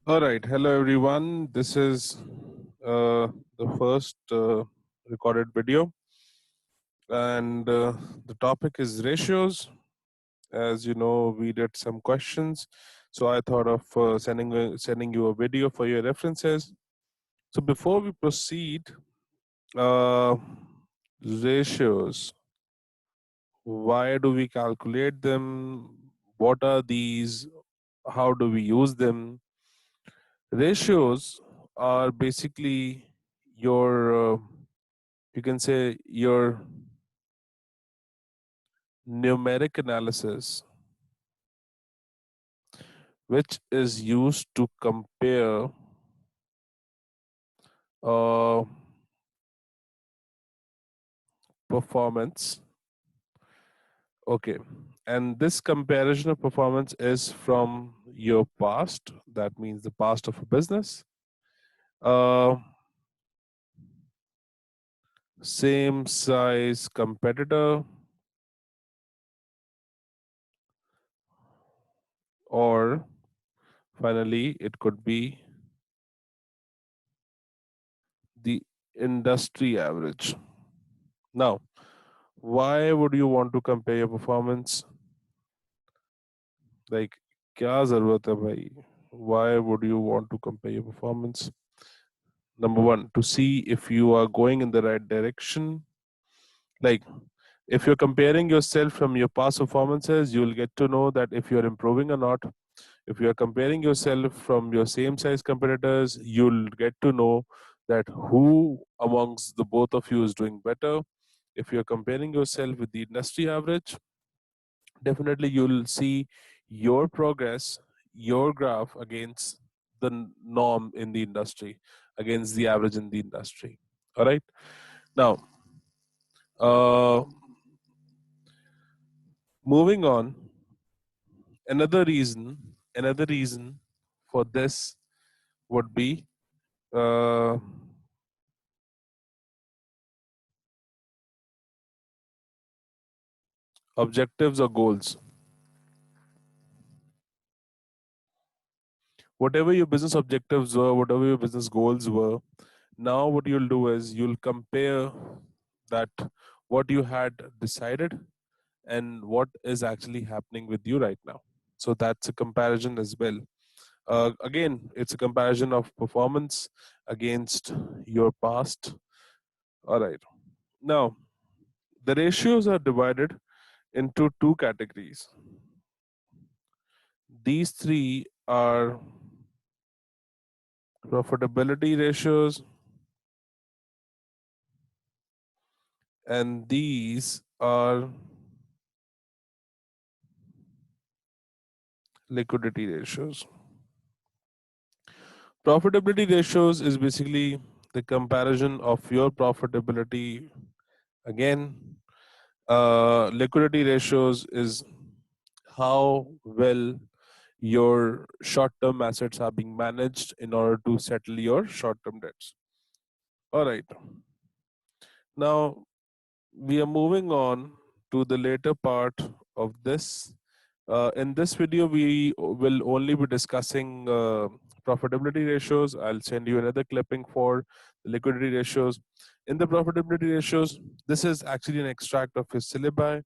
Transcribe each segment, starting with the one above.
All right. Hello, everyone. This is the first recorded video, and the topic is ratios. As you know, we did some questions, so I thought of sending you a video for your references. So before we proceed, uh, ratios. Why do we calculate them? What are these? How do we use them? Ratios are basically your, you can say, your numeric analysis, which is used to compare uh, performance. Okay. And this comparison of performance is from your past. That means the past of a business. Uh, Same size competitor, or finally, it could be the industry average. Now, why would you want to compare your performance? Like, क्या जरूरत है भाई? Why would you want to compare your performance? Number one, to see if you are going in the right direction. Like, if you're comparing yourself from your past performances, you'll get to know that if you're improving or not. If you're comparing yourself from your same size competitors, you'll get to know that who amongst the both of you is doing better. If you're comparing yourself with the industry average, definitely you'll see your progress, your graph against the norm in the industry, against the average in the industry. All right. Now, uh, moving on, another reason for this would be uh, objectives or goals. Whatever your business objectives were, whatever your business goals were, now what you'll do is you'll compare that what you had decided and what is actually happening with you right now. So that's a comparison as well. Again, it's a comparison of performance against your past. All right. Now, the ratios are divided into two categories. These three are profitability ratios, and these are liquidity ratios. Profitability ratios is basically the comparison of your profitability. Again, liquidity ratios is how well your short-term assets are being managed in order to settle your short-term debts. All right. Now we are moving on to the later part of this. In this video, we will only be discussing profitability ratios. I'll send you another clipping for the liquidity ratios. In the profitability ratios, this is actually an extract of his syllabi.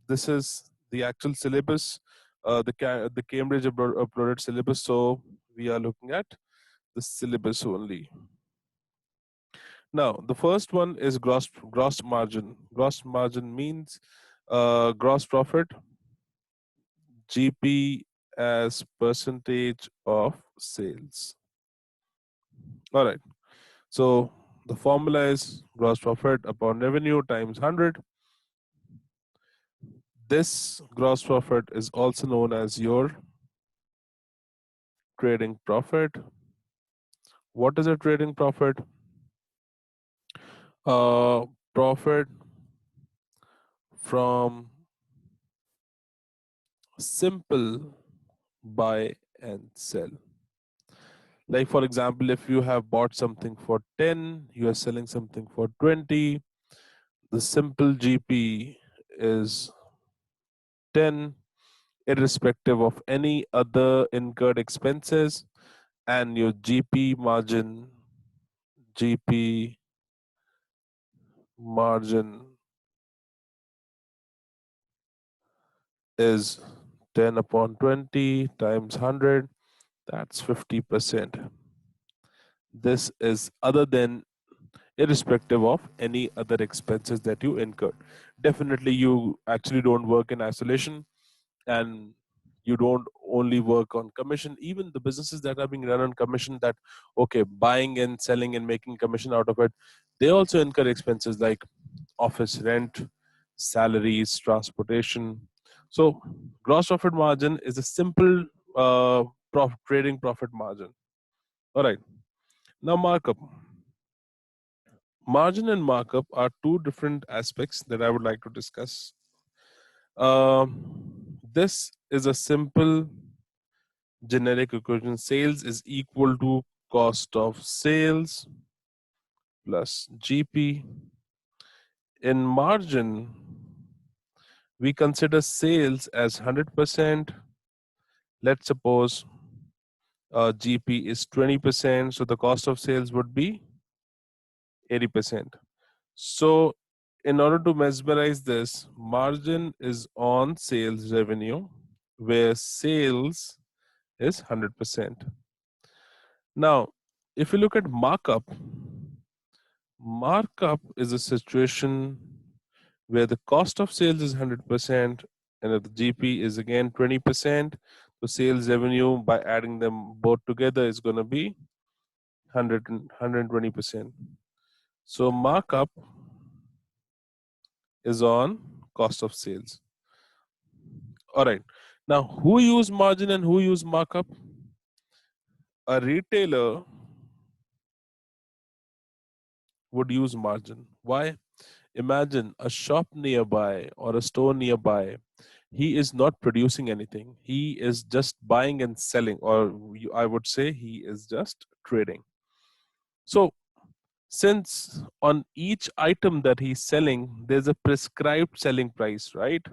This is the actual syllabus, the Cambridge uploaded syllabus. So we are looking at the syllabus only. Now, the first one is gross margin. Gross margin means gross profit, GP as percentage of sales. All right. So the formula is gross profit upon revenue times 100. This gross profit is also known as your trading profit. What is a trading profit? Profit from simple buy and sell. Like, for example, if you have bought something for 10, you are selling something for 20, the simple GP is 10. irrespective of any other incurred expenses, and your GP margin is 10 upon 20 times 100, that's 50%. This is other than irrespective of any other expenses that you incurred. Definitely, you actually don't work in isolation, and you don't only work on commission. Even the businesses that are being run on commission, that okay, buying and selling and making commission out of it, they also incur expenses like office rent, salaries, transportation. So gross profit margin is a simple trading profit margin. All right, now markup. Margin and markup are two different aspects that I would like to discuss. This is a simple generic equation. Sales is equal to cost of sales plus GP. In margin, we consider sales as 100%. Let's suppose GP is 20%, so the cost of sales would be 80%. So in order to mesmerize this, margin is on sales revenue, where sales is 100%. Now, if you look at markup, markup is a situation where the cost of sales is 100% and if the GP is again 20%, the sales revenue by adding them both together is going to be 120%. So markup is on cost of sales. All right. Now, who use margin and who use markup? A retailer would use margin. Why? Imagine a shop nearby or a store nearby. He is not producing anything. He is just buying and selling, or I would say he is just trading. So, since on each item that he's selling, there's a prescribed selling price, right?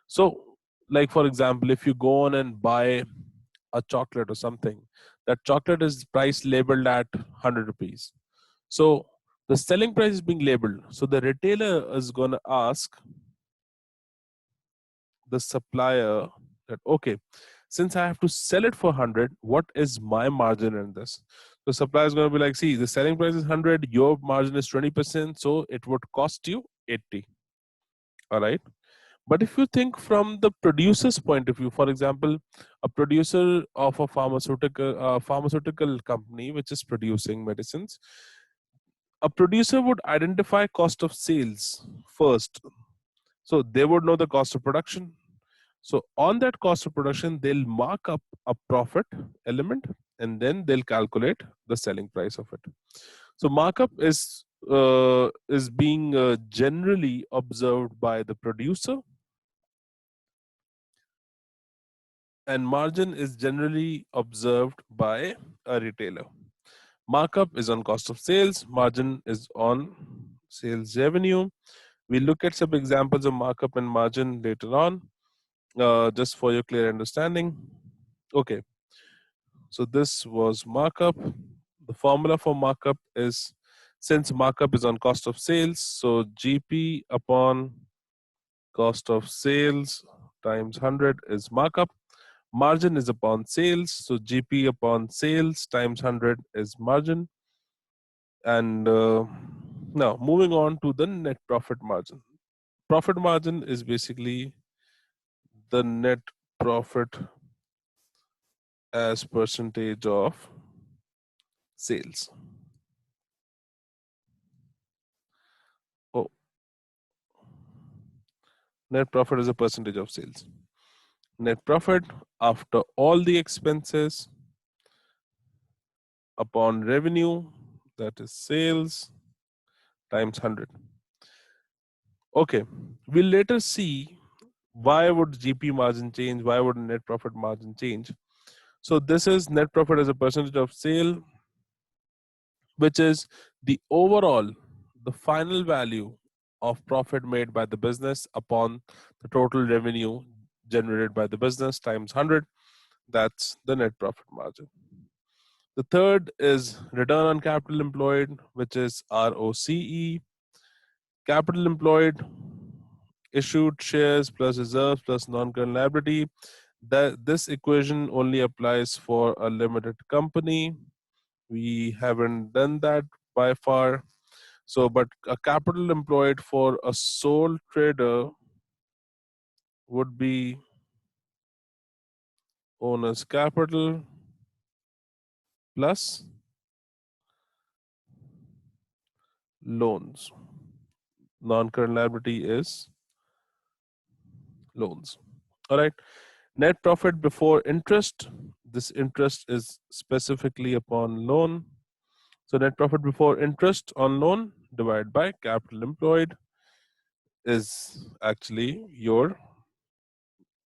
So, like for example, if you go on and buy a chocolate or something, that chocolate is price labeled at 100 rupees. So, the selling price is being labeled. So, the retailer is going to ask the supplier that, okay, since I have to sell it for 100, what is my margin in this? The supplier is going to be like, see, the selling price is 100, your margin is 20%, so it would cost you 80. All right. But if you think from the producer's point of view, for example, a producer of a pharmaceutical company which is producing medicines, a producer would identify cost of sales first. So they would know the cost of production. So on that cost of production, they'll mark up a profit element and then they'll calculate the selling price of it. So markup is being generally observed by the producer, and margin is generally observed by a retailer. Markup is on cost of sales, margin is on sales revenue. We'll look at some examples of markup and margin later on, just for your clear understanding. Okay, so this was markup. The formula for markup is, since markup is on cost of sales, so GP upon cost of sales times 100 is markup. Margin is upon sales, so GP upon sales times 100 is margin. And now moving on to the net profit margin. Profit margin is basically the net profit as percentage of sales. Oh, net profit is a percentage of sales. Net profit after all the expenses upon revenue, that is sales, times 100. Okay, we'll later see why would GP margin change, why would net profit margin change. So this is net profit as a percentage of sale, which is the overall, the final value of profit made by the business upon the total revenue generated by the business times 100. That's the net profit margin. The third is return on capital employed, which is ROCE. Capital employed, issued shares plus reserves plus non-current liability. That this equation only applies for a limited company. We haven't done that by far. So, but a capital employed for a sole trader would be owner's capital plus loans. Non-current liability is loans. All right. Net profit before interest. This interest is specifically upon loan. So net profit before interest on loan divided by capital employed is actually your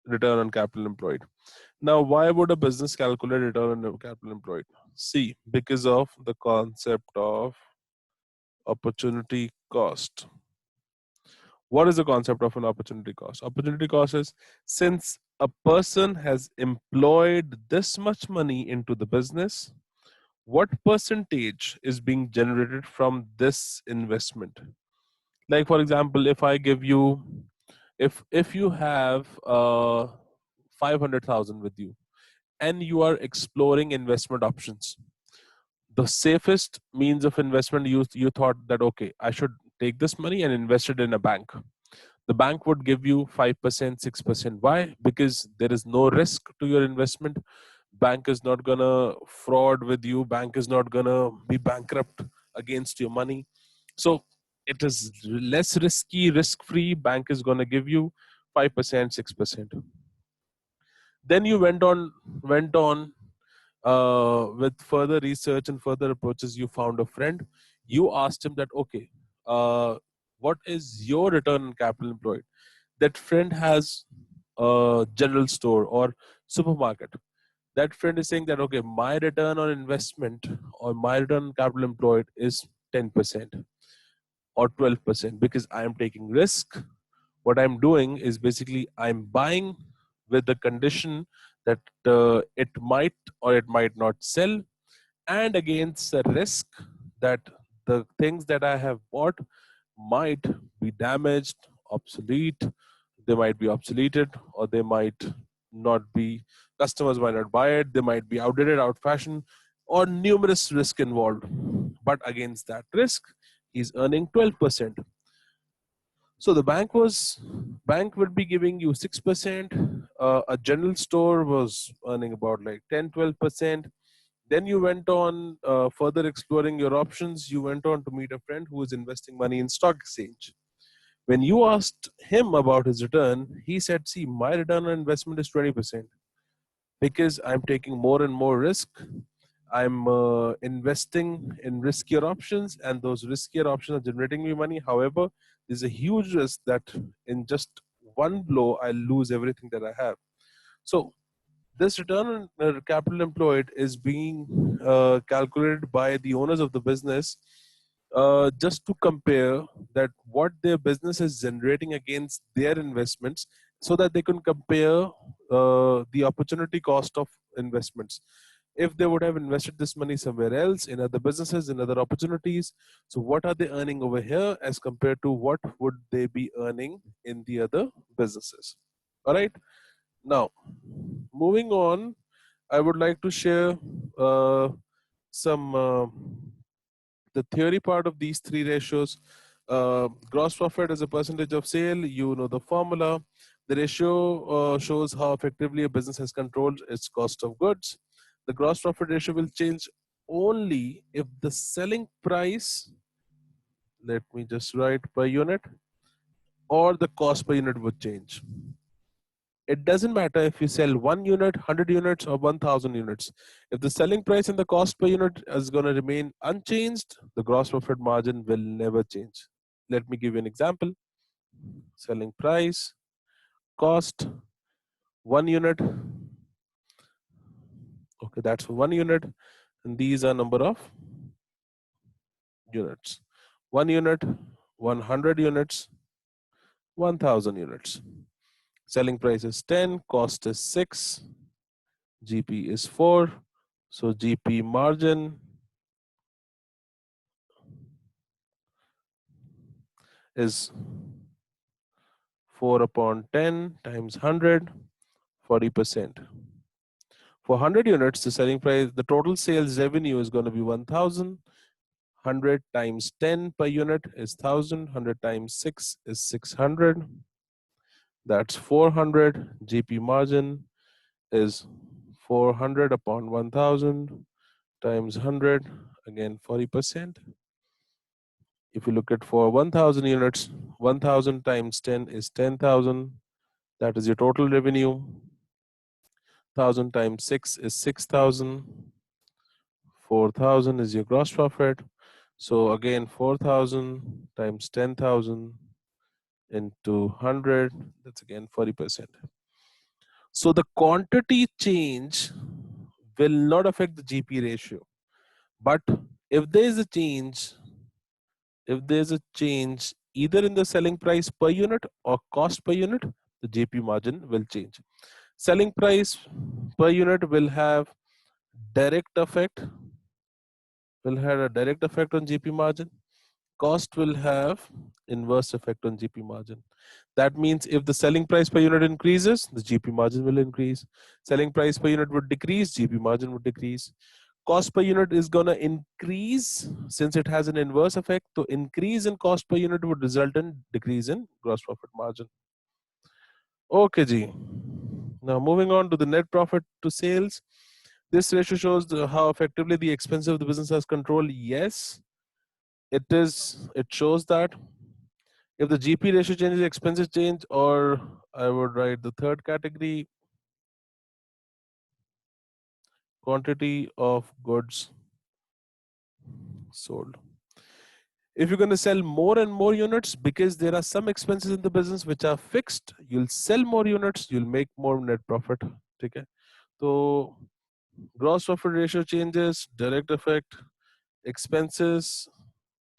return on capital employed. Now, why would a business calculate return on capital employed? See, because of the concept of opportunity cost. What is the concept of an opportunity cost? Opportunity cost is, since a person has employed this much money into the business, what percentage is being generated from this investment? Like, for example, if I give you, if you have 500,000 with you and you are exploring investment options, the safest means of investment, you thought that, okay, I should take this money and invest it in a bank. The bank would give you 5%, 6%. Why? Because there is no risk to your investment. Bank is not gonna fraud with you. Bank is not gonna be bankrupt against your money. So it is less risky, risk free. Bank is gonna give you 5%, 6%. Then you went on with further research and further approaches. You found a friend. You asked him that, okay, what is your return on capital employed? That friend has a general store or supermarket. That friend is saying that, okay, my return on investment or my return on capital employed is 10% or 12% because I am taking risk. What I'm doing is basically I'm buying with the condition that it might or it might not sell, and against the risk that the things that I have bought might be damaged, obsolete, they might be obsoleted, or they might not be, customers might not buy it, they might be outdated, out fashioned, or numerous risk involved. But against that risk, he's earning 12%. So the bank would be giving you 6%. A general store was earning about like 10, 12%. Then you went on further exploring your options. You went on to meet a friend who was investing money in stock exchange. When you asked him about his return, he said, see, my return on investment is 20% because I'm taking more and more risk. I'm investing in riskier options, and those riskier options are generating me money. However, there's a huge risk that in just one blow, I lose everything that I have. So this return on capital employed is being calculated by the owners of the business just to compare that what their business is generating against their investments, so that they can compare the opportunity cost of investments. If they would have invested this money somewhere else, in other businesses, in other opportunities, so what are they earning over here as compared to what would they be earning in the other businesses? All right. Now, moving on, I would like to share some the theory part of these three ratios. Gross profit as a percentage of sale, you know the formula. The ratio shows how effectively a business has controlled its cost of goods. The gross profit ratio will change only if the selling price, let me just write per unit, or the cost per unit would change. It doesn't matter if you sell 1 unit, 100 units, or 1,000 units. If the selling price and the cost per unit is going to remain unchanged, the gross profit margin will never change. Let me give you an example. Selling price, cost, 1 unit. Okay, that's 1 unit. And these are number of units. 1 unit, 100 units, 1,000 units. Selling price is 10, cost is 6, GP is 4. So GP margin is 4 upon 10 times 100, 40%. For 100 units, the selling price, the total sales revenue is going to be 1,000. 100 times 10 per unit is 1,000. 100 times 6 is 600. That's 400. GP margin is 400 upon 1,000 times 100, again 40%. If you look at for 1,000 units, 1,000 times 10 is 10,000. That is your total revenue. 1,000 times 6 is 6,000. 4,000 is your gross profit. So again, 4,000 times 10,000 into 100, that's again 40%. So the quantity change will not affect the GP ratio. But if there is a change, either in the selling price per unit or cost per unit, the GP margin will change. Selling price per unit will have direct effect, on GP margin. Cost will have inverse effect on GP margin. That means if the selling price per unit increases, the GP margin will increase. Selling price per unit would decrease, GP margin would decrease. Cost per unit is going to increase since it has an inverse effect. So increase in cost per unit would result in decrease in gross profit margin. Okay, G. Now moving on to the net profit to sales. This ratio shows how effectively the expense of the business has control. Yes, it is. It shows that if the GP ratio changes, expenses change, or I would write the third category, quantity of goods sold. If you're going to sell more and more units, because there are some expenses in the business which are fixed, you'll sell more units, you'll make more net profit. Okay. So gross profit ratio changes, direct effect, expenses,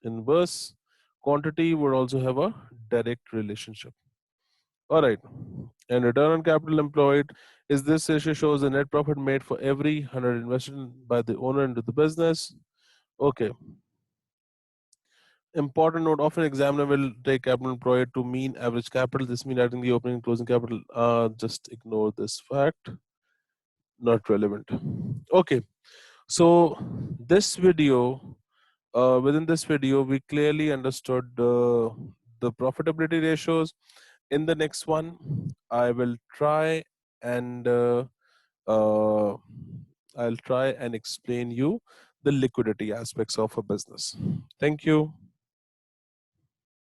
inverse, quantity would also have a direct relationship. All right. And return on capital employed is this ratio shows the net profit made for every 100 invested by the owner into the business. Okay. Important note, often examiner will take capital employed to mean average capital. This means adding the opening and closing capital. Just ignore this fact. Not relevant. Okay. So this video, within this video, we clearly understood the profitability ratios. In the next one, I will try and I'll try and explain you the liquidity aspects of a business. Thank you.